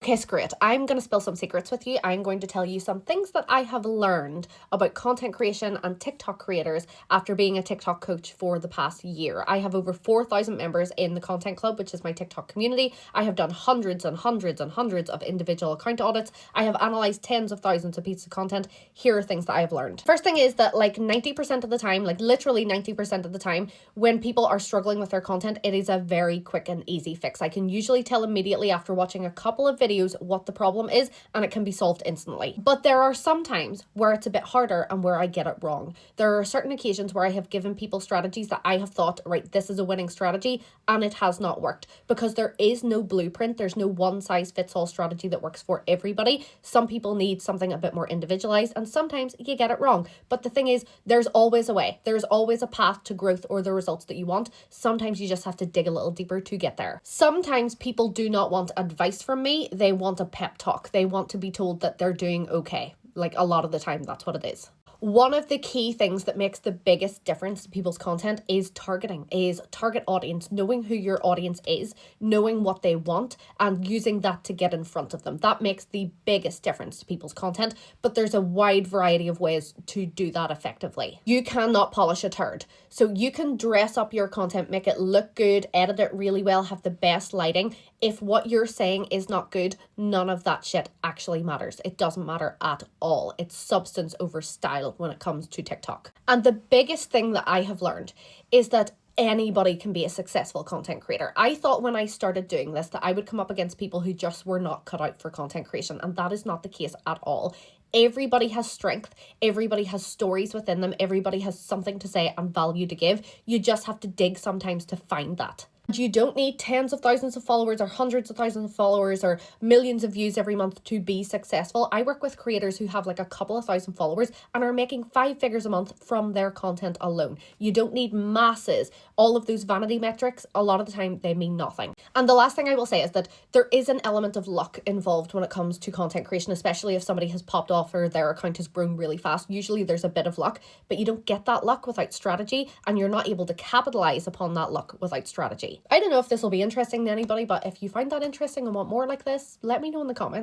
Okay, screw it. I'm going to spill some secrets with you. I'm going to tell you some things that I have learned about content creation and TikTok creators after being a TikTok coach for the past year. I have over 4,000 members in the Content Club, which is my TikTok community. I have done hundreds and hundreds and hundreds of individual account audits. I have analyzed tens of thousands of pieces of content. Here are things that I have learned. First thing is that like 90% of the time, like literally 90% of the time, when people are struggling with their content, it is a very quick and easy fix. I can usually tell immediately after watching a couple of videos what the problem is, and it can be solved instantly. But there are some times where it's a bit harder and where I get it wrong. There are certain occasions where I have given people strategies that I have thought, right, this is a winning strategy, and it has not worked because there is no blueprint. There's no one size fits all strategy that works for everybody. Some people need something a bit more individualized, and sometimes you get it wrong. But the thing is, there's always a way. There's always a path to growth or the results that you want. Sometimes you just have to dig a little deeper to get there. Sometimes people do not want advice from me. They want a pep talk. They want to be told that they're doing okay. Like a lot of the time, that's what it is. One of the key things that makes the biggest difference to people's content is targeting, is target audience, knowing who your audience is, knowing what they want, and using that to get in front of them. That makes the biggest difference to people's content, but there's a wide variety of ways to do that effectively. You cannot polish a turd. So you can dress up your content, make it look good, edit it really well, have the best lighting. If what you're saying is not good, none of that shit actually matters. It doesn't matter at all. It's substance over style when it comes to TikTok. And the biggest thing that I have learned is that anybody can be a successful content creator. I thought when I started doing this that I would come up against people who just were not cut out for content creation, and that is not the case at all. Everybody has strength, everybody has stories within them, everybody has something to say and value to give. You just have to dig sometimes to find that. You don't need tens of thousands of followers or hundreds of thousands of followers or millions of views every month to be successful. I work with creators who have like a couple of thousand followers and are making 5 figures a month from their content alone. You don't need masses. All of those vanity metrics, a lot of the time they mean nothing. And the last thing I will say is that there is an element of luck involved when it comes to content creation, especially if somebody has popped off or their account has grown really fast. Usually there's a bit of luck, but you don't get that luck without strategy, and you're not able to capitalize upon that luck without strategy. I don't know if this will be interesting to anybody, but if you find that interesting and want more like this, let me know in the comments.